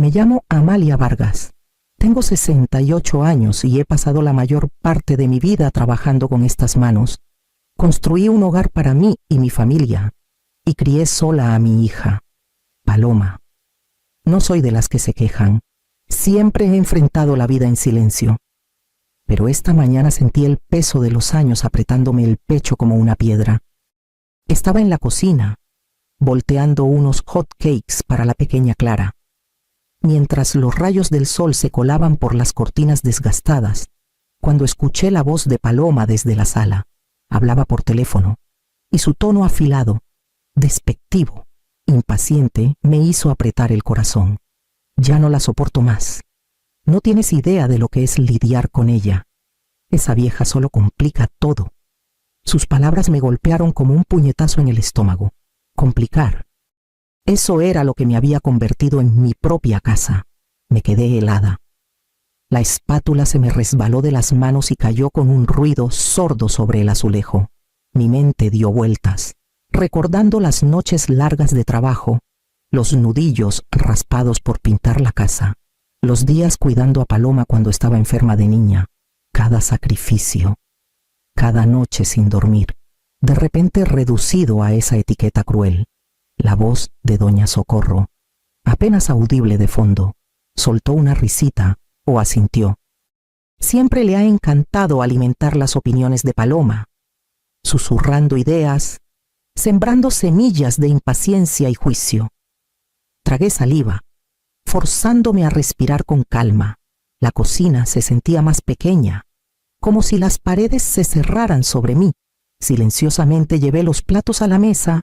Me llamo Amalia Vargas. Tengo 68 años y he pasado la mayor parte de mi vida trabajando con estas manos. Construí un hogar para mí y mi familia y crié sola a mi hija, Paloma. No soy de las que se quejan. Siempre he enfrentado la vida en silencio. Pero esta mañana sentí el peso de los años apretándome el pecho como una piedra. Estaba en la cocina, volteando unos hot cakes para la pequeña Clara, mientras los rayos del sol se colaban por las cortinas desgastadas, cuando escuché la voz de Paloma desde la sala. Hablaba por teléfono, y su tono afilado, despectivo, impaciente, me hizo apretar el corazón. Ya no la soporto más. No tienes idea de lo que es lidiar con ella. Esa vieja solo complica todo. Sus palabras me golpearon como un puñetazo en el estómago. Complicar. Eso era lo que me había convertido en mi propia casa. Me quedé helada. La espátula se me resbaló de las manos y cayó con un ruido sordo sobre el azulejo. Mi mente dio vueltas, recordando las noches largas de trabajo, los nudillos raspados por pintar la casa, los días cuidando a Paloma cuando estaba enferma de niña, cada sacrificio, cada noche sin dormir, de repente reducido a esa etiqueta cruel. La voz de doña Socorro, apenas audible de fondo, soltó una risita o asintió. Siempre le ha encantado alimentar las opiniones de Paloma, susurrando ideas, sembrando semillas de impaciencia y juicio. Tragué saliva, forzándome a respirar con calma. La cocina se sentía más pequeña, como si las paredes se cerraran sobre mí. Silenciosamente llevé los platos a la mesa,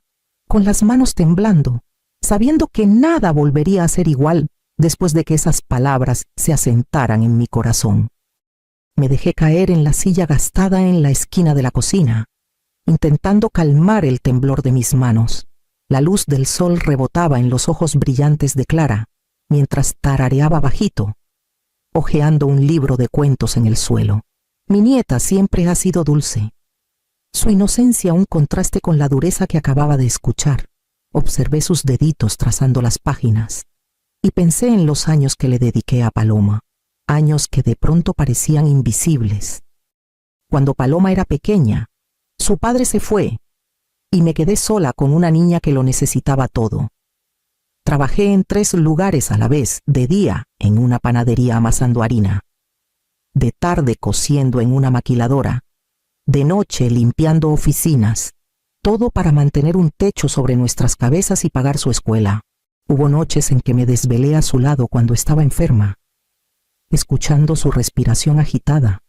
con las manos temblando, sabiendo que nada volvería a ser igual después de que esas palabras se asentaran en mi corazón. Me dejé caer en la silla gastada en la esquina de la cocina, intentando calmar el temblor de mis manos. La luz del sol rebotaba en los ojos brillantes de Clara, mientras tarareaba bajito, hojeando un libro de cuentos en el suelo. Mi nieta siempre ha sido dulce. Su inocencia un contraste con la dureza que acababa de escuchar. Observé sus deditos trazando las páginas y pensé en los años que le dediqué a Paloma, años que de pronto parecían invisibles. Cuando Paloma era pequeña, su padre se fue y me quedé sola con una niña que lo necesitaba todo. Trabajé en 3 lugares a la vez, de día en una panadería amasando harina, de tarde cosiendo en una maquiladora, de noche limpiando oficinas, todo para mantener un techo sobre nuestras cabezas y pagar su escuela. Hubo noches en que me desvelé a su lado cuando estaba enferma, escuchando su respiración agitada,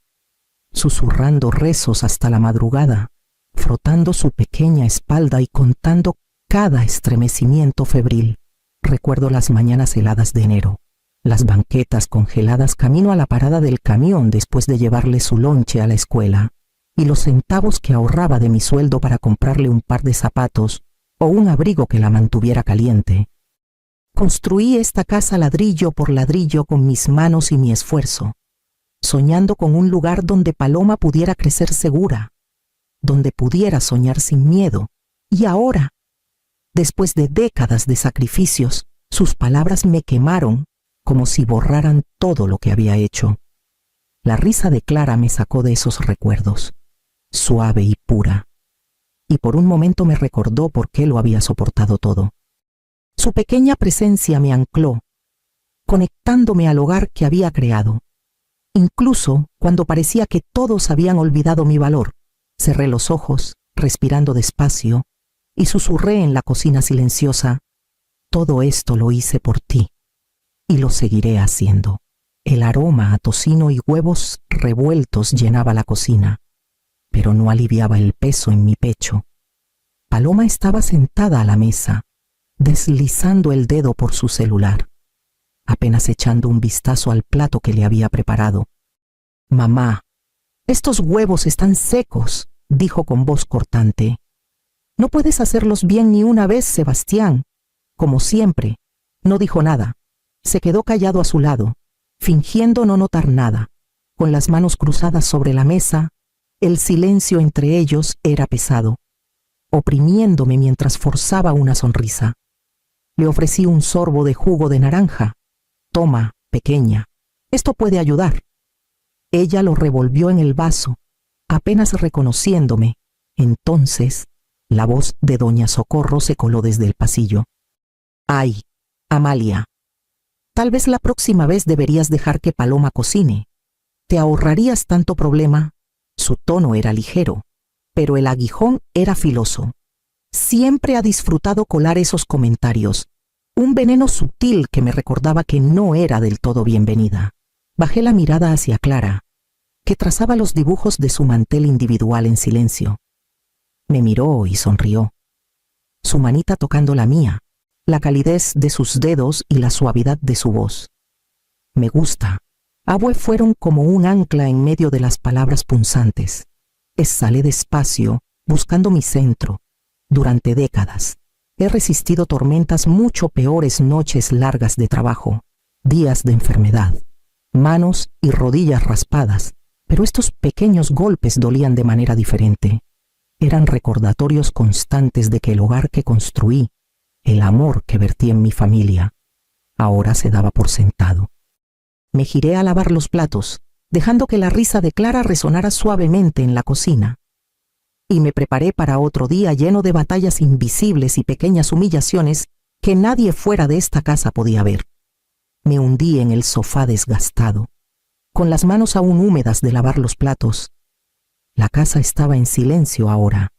susurrando rezos hasta la madrugada, frotando su pequeña espalda y contando cada estremecimiento febril. Recuerdo las mañanas heladas de enero, las banquetas congeladas camino a la parada del camión después de llevarle su lonche a la escuela, y los centavos que ahorraba de mi sueldo para comprarle un par de zapatos o un abrigo que la mantuviera caliente. Construí esta casa ladrillo por ladrillo con mis manos y mi esfuerzo, soñando con un lugar donde Paloma pudiera crecer segura, donde pudiera soñar sin miedo. Y ahora, después de décadas de sacrificios, sus palabras me quemaron como si borraran todo lo que había hecho. La risa de Clara me sacó de esos recuerdos, suave y pura, y por un momento me recordó por qué lo había soportado todo. Su pequeña presencia me ancló, conectándome al hogar que había creado. Incluso cuando parecía que todos habían olvidado mi valor, cerré los ojos, respirando despacio, y susurré en la cocina silenciosa: todo esto lo hice por ti, y lo seguiré haciendo. El aroma a tocino y huevos revueltos llenaba la cocina, pero no aliviaba el peso en mi pecho. Paloma estaba sentada a la mesa, deslizando el dedo por su celular, apenas echando un vistazo al plato que le había preparado. «Mamá, estos huevos están secos», dijo con voz cortante. «No puedes hacerlos bien ni una vez, Sebastián». Como siempre, no dijo nada. Se quedó callado a su lado, fingiendo no notar nada. Con las manos cruzadas sobre la mesa, el silencio entre ellos era pesado, oprimiéndome mientras forzaba una sonrisa. Le ofrecí un sorbo de jugo de naranja, Toma, pequeña, esto puede ayudar. Ella lo revolvió en el vaso, apenas reconociéndome. Entonces, la voz de doña Socorro se coló desde el pasillo. Ay, Amalia, tal vez la próxima vez deberías dejar que Paloma cocine. Te ahorrarías tanto problema. Su tono era ligero, pero el aguijón era filoso. Siempre ha disfrutado colar esos comentarios, un veneno sutil que me recordaba que no era del todo bienvenida. Bajé la mirada hacia Clara, que trazaba los dibujos de su mantel individual en silencio. Me miró y sonrió. Su manita tocando la mía, la calidez de sus dedos y la suavidad de su voz. Me gusta. Abue fueron como un ancla en medio de las palabras punzantes. Exhalé despacio, buscando mi centro. Durante décadas, he resistido tormentas mucho peores, noches largas de trabajo, días de enfermedad, manos y rodillas raspadas, pero estos pequeños golpes dolían de manera diferente. Eran recordatorios constantes de que el hogar que construí, el amor que vertí en mi familia, ahora se daba por sentado. Me giré a lavar los platos, dejando que la risa de Clara resonara suavemente en la cocina. Y me preparé para otro día lleno de batallas invisibles y pequeñas humillaciones que nadie fuera de esta casa podía ver. Me hundí en el sofá desgastado, con las manos aún húmedas de lavar los platos. La casa estaba en silencio ahora.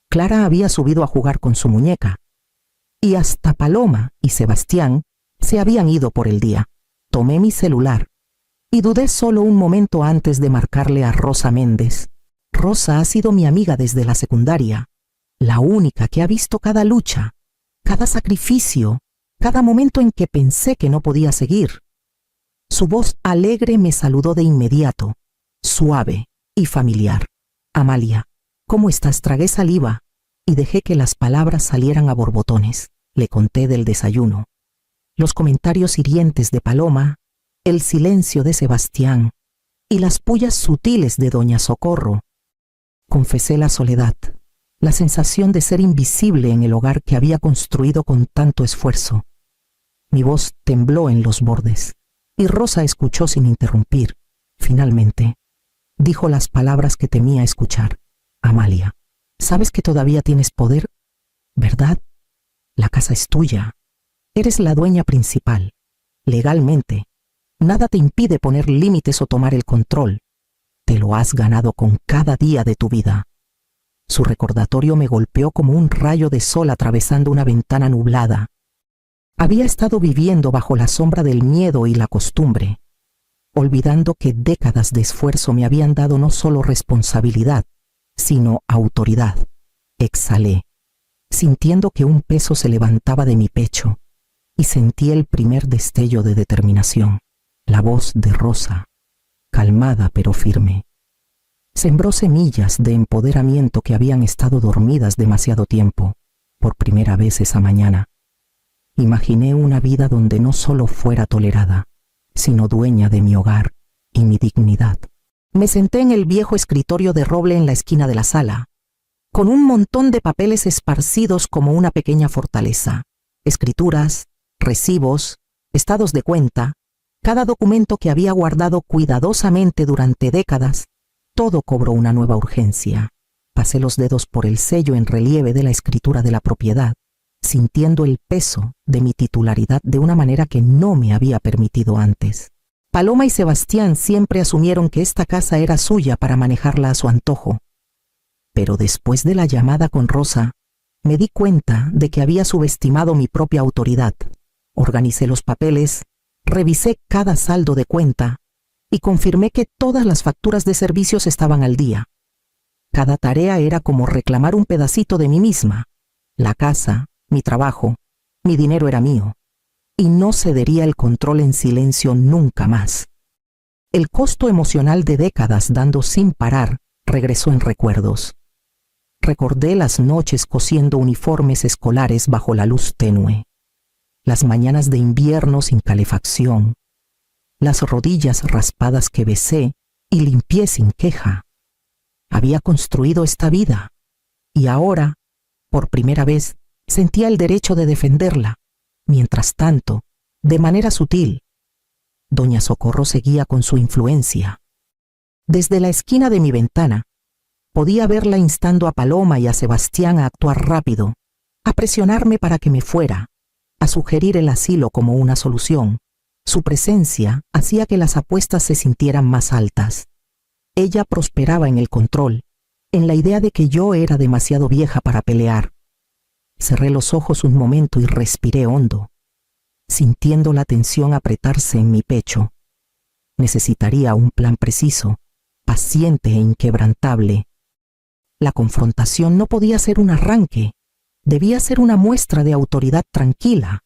Clara había subido a jugar con su muñeca, y hasta Paloma y Sebastián se habían ido por el día. Tomé mi celular y dudé solo un momento antes de marcarle a Rosa Méndez. Rosa ha sido mi amiga desde la secundaria, la única que ha visto cada lucha, cada sacrificio, cada momento en que pensé que no podía seguir. Su voz alegre me saludó de inmediato, suave y familiar. Amalia, ¿cómo estás? Tragué saliva y dejé que las palabras salieran a borbotones. Le conté del desayuno, los comentarios hirientes de Paloma, el silencio de Sebastián y las pullas sutiles de doña Socorro. Confesé la soledad, la sensación de ser invisible en el hogar que había construido con tanto esfuerzo. Mi voz tembló en los bordes, y Rosa escuchó sin interrumpir. Finalmente, dijo las palabras que temía escuchar. Amalia, ¿sabes que todavía tienes poder? ¿Verdad? La casa es tuya. Eres la dueña principal. Legalmente, nada te impide poner límites o tomar el control. Te lo has ganado con cada día de tu vida. Su recordatorio me golpeó como un rayo de sol atravesando una ventana nublada. Había estado viviendo bajo la sombra del miedo y la costumbre, olvidando que décadas de esfuerzo me habían dado no solo responsabilidad, sino autoridad. Exhalé, sintiendo que un peso se levantaba de mi pecho, y sentí el primer destello de determinación. La voz de Rosa, calmada pero firme, sembró semillas de empoderamiento que habían estado dormidas demasiado tiempo. Por primera vez esa mañana, imaginé una vida donde no solo fuera tolerada, sino dueña de mi hogar y mi dignidad. Me senté en el viejo escritorio de roble en la esquina de la sala, con un montón de papeles esparcidos como una pequeña fortaleza, escrituras, recibos, estados de cuenta, cada documento que había guardado cuidadosamente durante décadas. Todo cobró una nueva urgencia. Pasé los dedos por el sello en relieve de la escritura de la propiedad, sintiendo el peso de mi titularidad de una manera que no me había permitido antes. Paloma y Sebastián siempre asumieron que esta casa era suya para manejarla a su antojo. Pero después de la llamada con Rosa, me di cuenta de que había subestimado mi propia autoridad. Organicé los papeles, revisé cada saldo de cuenta y confirmé que todas las facturas de servicios estaban al día. Cada tarea era como reclamar un pedacito de mí misma. La casa, mi trabajo, mi dinero era mío, y no cedería el control en silencio nunca más. El costo emocional de décadas dando sin parar regresó en recuerdos. Recordé las noches cosiendo uniformes escolares bajo la luz tenue, las mañanas de invierno sin calefacción, las rodillas raspadas que besé y limpié sin queja. Había construido esta vida, y ahora, por primera vez, sentía el derecho de defenderla. Mientras tanto, de manera sutil, Doña Socorro seguía con su influencia. Desde la esquina de mi ventana, podía verla instando a Paloma y a Sebastián a actuar rápido, a presionarme para que me fuera, a sugerir el asilo como una solución. Su presencia hacía que las apuestas se sintieran más altas. Ella prosperaba en el control, en la idea de que yo era demasiado vieja para pelear. Cerré los ojos un momento y respiré hondo, sintiendo la tensión apretarse en mi pecho. Necesitaría un plan preciso, paciente e inquebrantable. La confrontación no podía ser un arranque, debía ser una muestra de autoridad tranquila,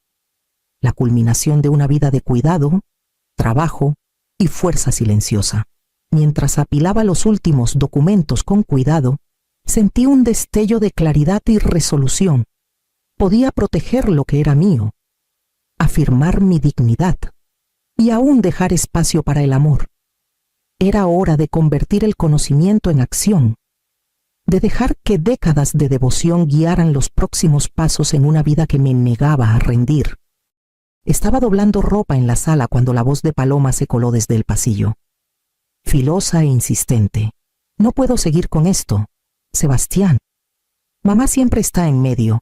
la culminación de una vida de cuidado, trabajo y fuerza silenciosa. Mientras apilaba los últimos documentos con cuidado, sentí un destello de claridad y resolución. Podía proteger lo que era mío, afirmar mi dignidad y aún dejar espacio para el amor. Era hora de convertir el conocimiento en acción, de dejar que décadas de devoción guiaran los próximos pasos en una vida que me negaba a rendir. Estaba doblando ropa en la sala cuando la voz de Paloma se coló desde el pasillo. Filosa e insistente. No puedo seguir con esto. Sebastián. Mamá siempre está en medio.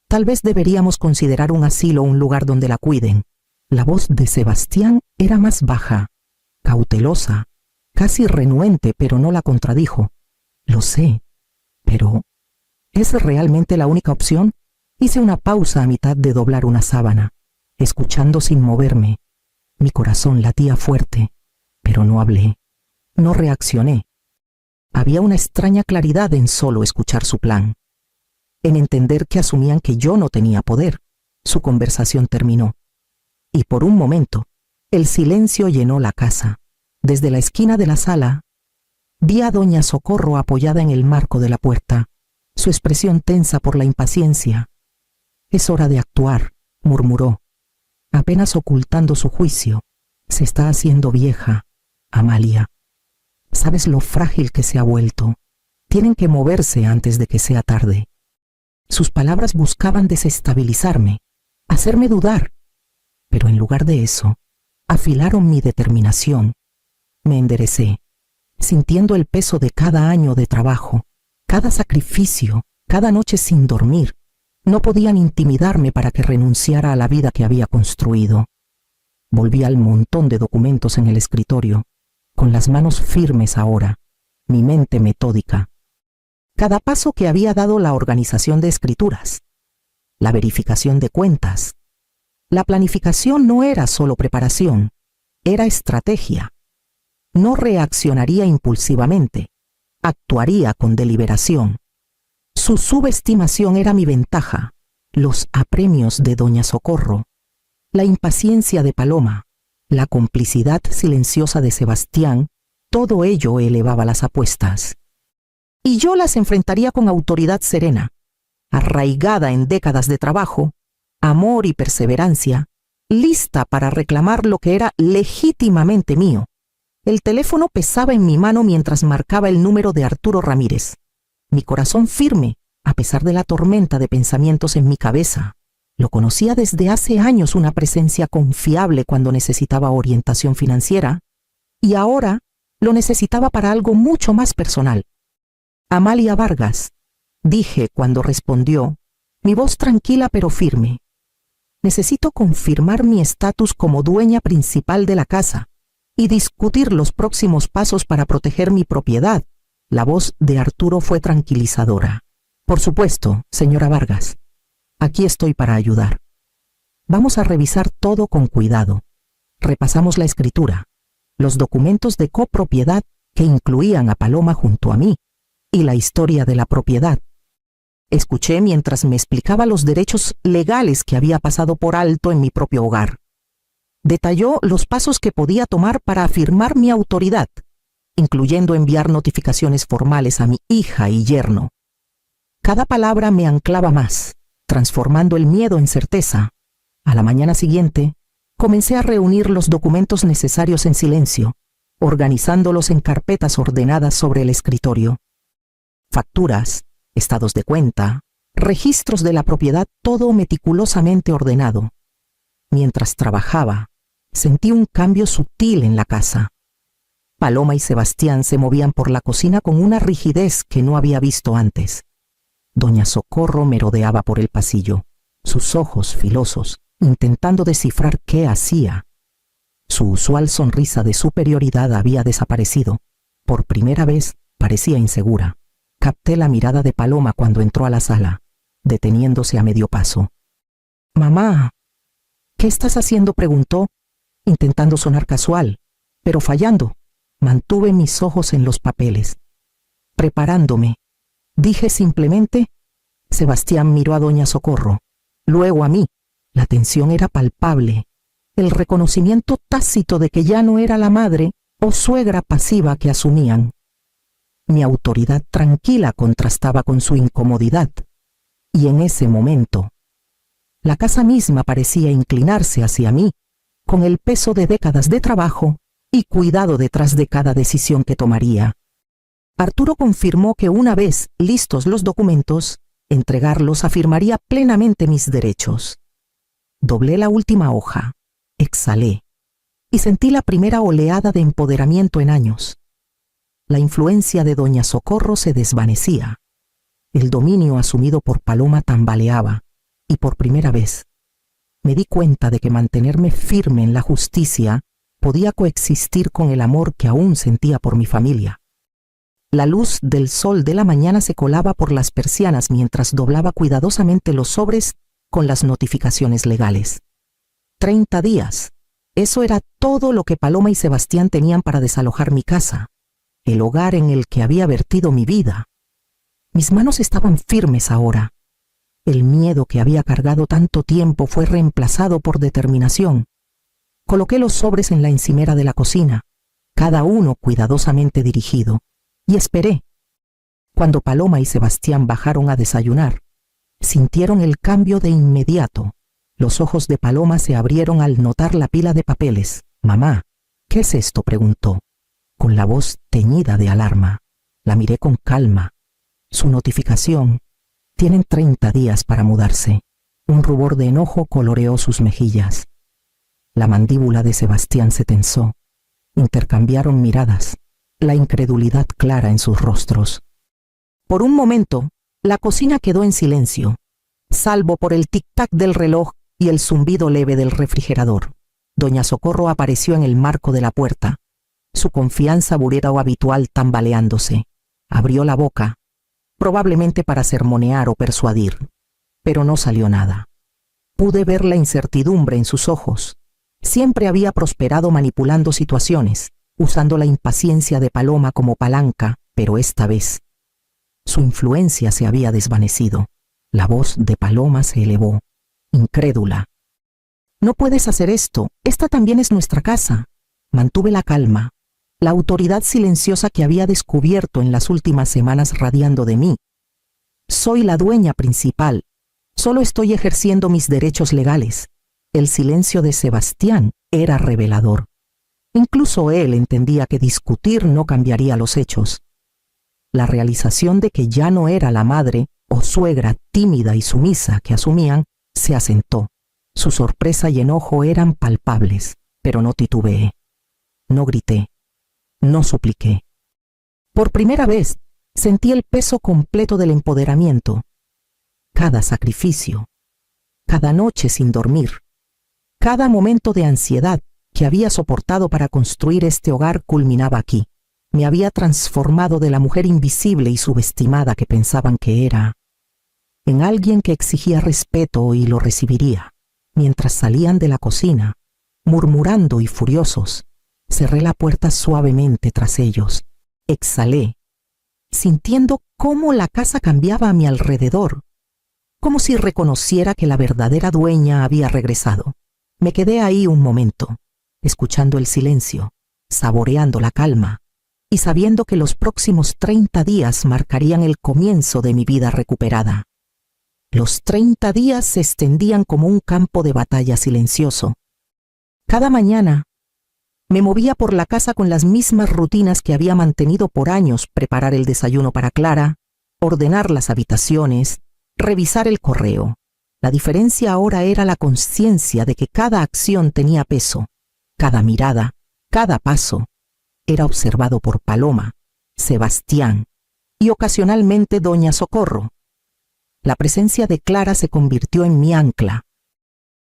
Tal vez deberíamos considerar un asilo o un lugar donde la cuiden. La voz de Sebastián era más baja, cautelosa, casi renuente, pero no la contradijo. Lo sé, pero ¿es realmente la única opción? Hice una pausa a mitad de doblar una sábana, escuchando sin moverme. Mi corazón latía fuerte, pero no hablé. No reaccioné. Había una extraña claridad en solo escuchar su plan, en entender que asumían que yo no tenía poder. Su conversación terminó, y por un momento, el silencio llenó la casa. Desde la esquina de la sala, vi a Doña Socorro apoyada en el marco de la puerta, su expresión tensa por la impaciencia. «Es hora de actuar», murmuró, apenas ocultando su juicio. «Se está haciendo vieja, Amalia. ¿Sabes lo frágil que se ha vuelto? Tienen que moverse antes de que sea tarde». Sus palabras buscaban desestabilizarme, hacerme dudar, pero en lugar de eso, afilaron mi determinación. Me enderecé, sintiendo el peso de cada año de trabajo, cada sacrificio, cada noche sin dormir. No podían intimidarme para que renunciara a la vida que había construido. Volví al montón de documentos en el escritorio, con las manos firmes ahora, mi mente metódica. Cada paso que había dado la organización de escrituras, la verificación de cuentas. La planificación no era solo preparación, era estrategia. No reaccionaría impulsivamente, actuaría con deliberación. Su subestimación era mi ventaja, los apremios de Doña Socorro, la impaciencia de Paloma, la complicidad silenciosa de Sebastián, todo ello elevaba las apuestas. Y yo las enfrentaría con autoridad serena, arraigada en décadas de trabajo, amor y perseverancia, lista para reclamar lo que era legítimamente mío. El teléfono pesaba en mi mano mientras marcaba el número de Arturo Ramírez. Mi corazón firme, a pesar de la tormenta de pensamientos en mi cabeza. Lo conocía desde hace años, una presencia confiable cuando necesitaba orientación financiera, y ahora lo necesitaba para algo mucho más personal. «Amalia Vargas», dije cuando respondió, mi voz tranquila pero firme. «Necesito confirmar mi estatus como dueña principal de la casa y discutir los próximos pasos para proteger mi propiedad». La voz de Arturo fue tranquilizadora. «Por supuesto, señora Vargas. Aquí estoy para ayudar. Vamos a revisar todo con cuidado». Repasamos la escritura, los documentos de copropiedad que incluían a Paloma junto a mí y la historia de la propiedad. Escuché mientras me explicaba los derechos legales que había pasado por alto en mi propio hogar. Detalló los pasos que podía tomar para afirmar mi autoridad, incluyendo enviar notificaciones formales a mi hija y yerno. Cada palabra me anclaba más, transformando el miedo en certeza. A la mañana siguiente, comencé a reunir los documentos necesarios en silencio, organizándolos en carpetas ordenadas sobre el escritorio. Facturas, estados de cuenta, registros de la propiedad, todo meticulosamente ordenado. Mientras trabajaba, sentí un cambio sutil en la casa. Paloma y Sebastián se movían por la cocina con una rigidez que no había visto antes. Doña Socorro merodeaba por el pasillo, sus ojos filosos, intentando descifrar qué hacía. Su usual sonrisa de superioridad había desaparecido. Por primera vez parecía insegura. Capté la mirada de Paloma cuando entró a la sala, deteniéndose a medio paso. «Mamá, ¿qué estás haciendo?», preguntó, intentando sonar casual, pero fallando. Mantuve mis ojos en los papeles. «Preparándome», dije simplemente. Sebastián miró a Doña Socorro, luego a mí. La tensión era palpable, el reconocimiento tácito de que ya no era la madre o suegra pasiva que asumían. Mi autoridad tranquila contrastaba con su incomodidad, y en ese momento, la casa misma parecía inclinarse hacia mí, con el peso de décadas de trabajo y cuidado detrás de cada decisión que tomaría. Arturo confirmó que una vez listos los documentos, entregarlos afirmaría plenamente mis derechos. Doblé la última hoja, exhalé, y sentí la primera oleada de empoderamiento en años. La influencia de Doña Socorro se desvanecía. El dominio asumido por Paloma tambaleaba, y por primera vez me di cuenta de que mantenerme firme en la justicia podía coexistir con el amor que aún sentía por mi familia. La luz del sol de la mañana se colaba por las persianas mientras doblaba cuidadosamente los sobres con las notificaciones legales. 30 días. Eso era todo lo que Paloma y Sebastián tenían para desalojar mi casa, el hogar en el que había vertido mi vida. Mis manos estaban firmes ahora. El miedo que había cargado tanto tiempo fue reemplazado por determinación. Coloqué los sobres en la encimera de la cocina, cada uno cuidadosamente dirigido, y esperé. Cuando Paloma y Sebastián bajaron a desayunar, sintieron el cambio de inmediato. Los ojos de Paloma se abrieron al notar la pila de papeles. «Mamá, ¿qué es esto?», preguntó, con la voz teñida de alarma. La miré con calma. Su notificación. Tienen 30 días para mudarse. Un rubor de enojo coloreó sus mejillas. La mandíbula de Sebastián se tensó. Intercambiaron miradas, la incredulidad clara en sus rostros. Por un momento, la cocina quedó en silencio, salvo por el tic-tac del reloj y el zumbido leve del refrigerador. Doña Socorro apareció en el marco de la puerta, su confianza burera o habitual tambaleándose. Abrió la boca, probablemente para sermonear o persuadir, pero no salió nada. Pude ver la incertidumbre en sus ojos. Siempre había prosperado manipulando situaciones, usando la impaciencia de Paloma como palanca, pero esta vez su influencia se había desvanecido. La voz de Paloma se elevó, incrédula. «No puedes hacer esto, esta también es nuestra casa». Mantuve la calma, la autoridad silenciosa que había descubierto en las últimas semanas radiando de mí. «Soy la dueña principal, solo estoy ejerciendo mis derechos legales». El silencio de Sebastián era revelador. Incluso él entendía que discutir no cambiaría los hechos. La realización de que ya no era la madre o suegra tímida y sumisa que asumían se asentó. Su sorpresa y enojo eran palpables, pero no titubeé. No grité, no supliqué. Por primera vez sentí el peso completo del empoderamiento. Cada sacrificio, cada noche sin dormir, cada momento de ansiedad que había soportado para construir este hogar culminaba aquí. Me había transformado de la mujer invisible y subestimada que pensaban que era, en alguien que exigía respeto y lo recibiría. Mientras salían de la cocina, murmurando y furiosos, cerré la puerta suavemente tras ellos. Exhalé, sintiendo cómo la casa cambiaba a mi alrededor, como si reconociera que la verdadera dueña había regresado. Me quedé ahí un momento, escuchando el silencio, saboreando la calma y sabiendo que los próximos 30 días marcarían el comienzo de mi vida recuperada. Los 30 días se extendían como un campo de batalla silencioso. Cada mañana me movía por la casa con las mismas rutinas que había mantenido por años: preparar el desayuno para Clara, ordenar las habitaciones, revisar el correo. La diferencia ahora era la conciencia de que cada acción tenía peso. Cada mirada, cada paso, era observado por Paloma, Sebastián y ocasionalmente doña Socorro. La presencia de Clara se convirtió en mi ancla,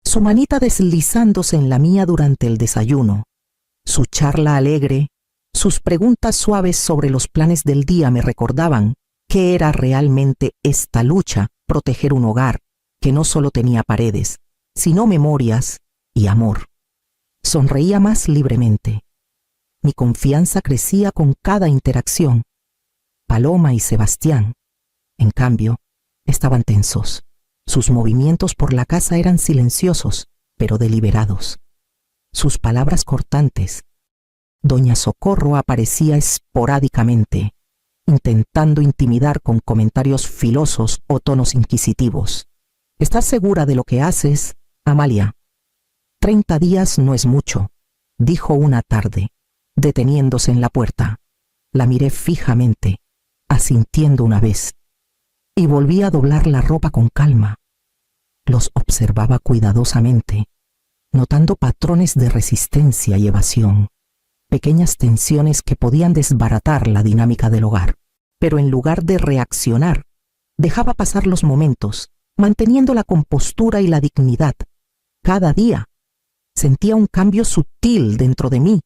su manita deslizándose en la mía durante el desayuno, su charla alegre, sus preguntas suaves sobre los planes del día me recordaban qué era realmente esta lucha, proteger un hogar que no solo tenía paredes, sino memorias y amor. Sonreía más libremente. Mi confianza crecía con cada interacción. Paloma y Sebastián, en cambio, estaban tensos. Sus movimientos por la casa eran silenciosos, pero deliberados. Sus palabras cortantes. Doña Socorro aparecía esporádicamente, intentando intimidar con comentarios filosos o tonos inquisitivos. ¿Estás segura de lo que haces, Amalia? 30 días no es mucho, dijo una tarde, deteniéndose en la puerta. La miré fijamente, asintiendo una vez, y volví a doblar la ropa con calma. Los observaba cuidadosamente, notando patrones de resistencia y evasión, pequeñas tensiones que podían desbaratar la dinámica del hogar. Pero en lugar de reaccionar, dejaba pasar los momentos, manteniendo la compostura y la dignidad. Cada día sentía un cambio sutil dentro de mí.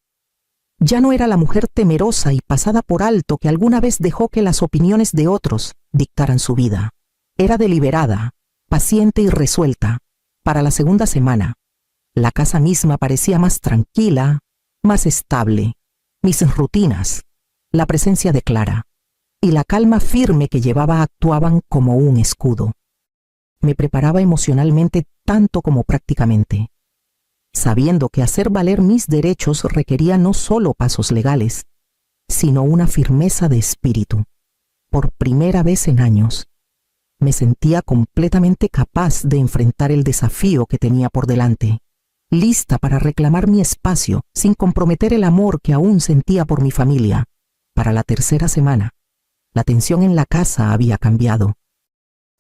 Ya no era la mujer temerosa y pasada por alto que alguna vez dejó que las opiniones de otros dictaran su vida. Era deliberada, paciente y resuelta. Para la segunda semana, la casa misma parecía más tranquila, más estable. Mis rutinas, la presencia de Clara y la calma firme que llevaba actuaban como un escudo. Me preparaba emocionalmente tanto como prácticamente, sabiendo que hacer valer mis derechos requería no solo pasos legales, sino una firmeza de espíritu. Por primera vez en años, me sentía completamente capaz de enfrentar el desafío que tenía por delante, lista para reclamar mi espacio sin comprometer el amor que aún sentía por mi familia. Para la tercera semana, la tensión en la casa había cambiado.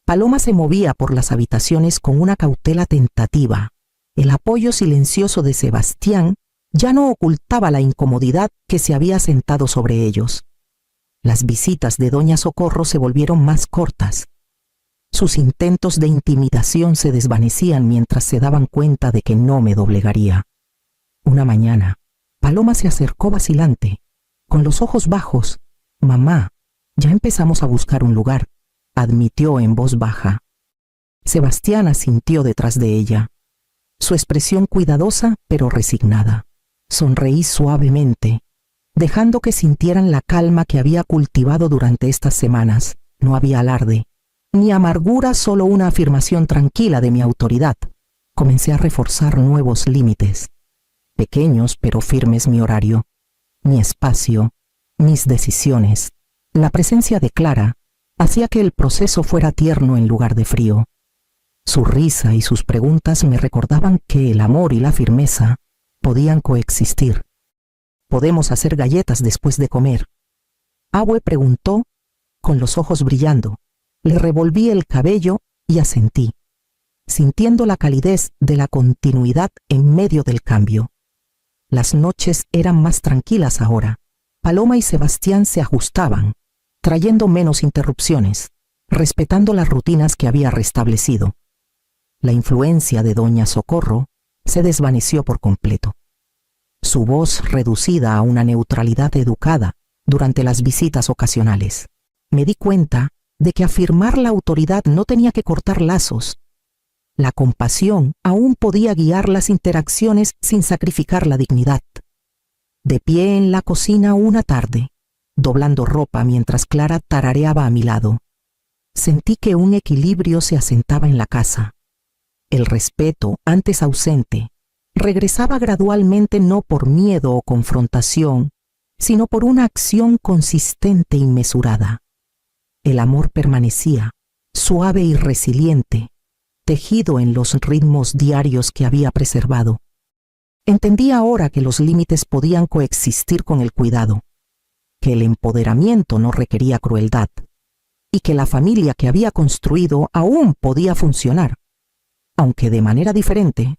Paloma se movía por las habitaciones con una cautela tentativa. El apoyo silencioso de Sebastián ya no ocultaba la incomodidad que se había asentado sobre ellos. Las visitas de doña Socorro se volvieron más cortas. Sus intentos de intimidación se desvanecían mientras se daban cuenta de que no me doblegaría. Una mañana, Paloma se acercó vacilante, con los ojos bajos. «Mamá, ya empezamos a buscar un lugar», admitió en voz baja. Sebastián asintió detrás de ella, su expresión cuidadosa pero resignada. Sonreí suavemente, dejando que sintieran la calma que había cultivado durante estas semanas. No había alarde, ni amargura, solo una afirmación tranquila de mi autoridad. Comencé a reforzar nuevos límites, pequeños pero firmes: mi horario, mi espacio, mis decisiones. La presencia de Clara hacía que el proceso fuera tierno en lugar de frío. Su risa y sus preguntas me recordaban que el amor y la firmeza podían coexistir. «¿Podemos hacer galletas después de comer?», Abue preguntó con los ojos brillando. Le revolví el cabello y asentí, sintiendo la calidez de la continuidad en medio del cambio. Las noches eran más tranquilas ahora. Paloma y Sebastián se ajustaban, trayendo menos interrupciones, respetando las rutinas que había restablecido. La influencia de doña Socorro se desvaneció por completo. Su voz reducida a una neutralidad educada durante las visitas ocasionales. Me di cuenta de que afirmar la autoridad no tenía que cortar lazos. La compasión aún podía guiar las interacciones sin sacrificar la dignidad. De pie en la cocina una tarde, doblando ropa mientras Clara tarareaba a mi lado, sentí que un equilibrio se asentaba en la casa. El respeto, antes ausente, regresaba gradualmente, no por miedo o confrontación, sino por una acción consistente y mesurada. El amor permanecía, suave y resiliente, tejido en los ritmos diarios que había preservado. Entendí ahora que los límites podían coexistir con el cuidado, que el empoderamiento no requería crueldad, y que la familia que había construido aún podía funcionar, aunque de manera diferente,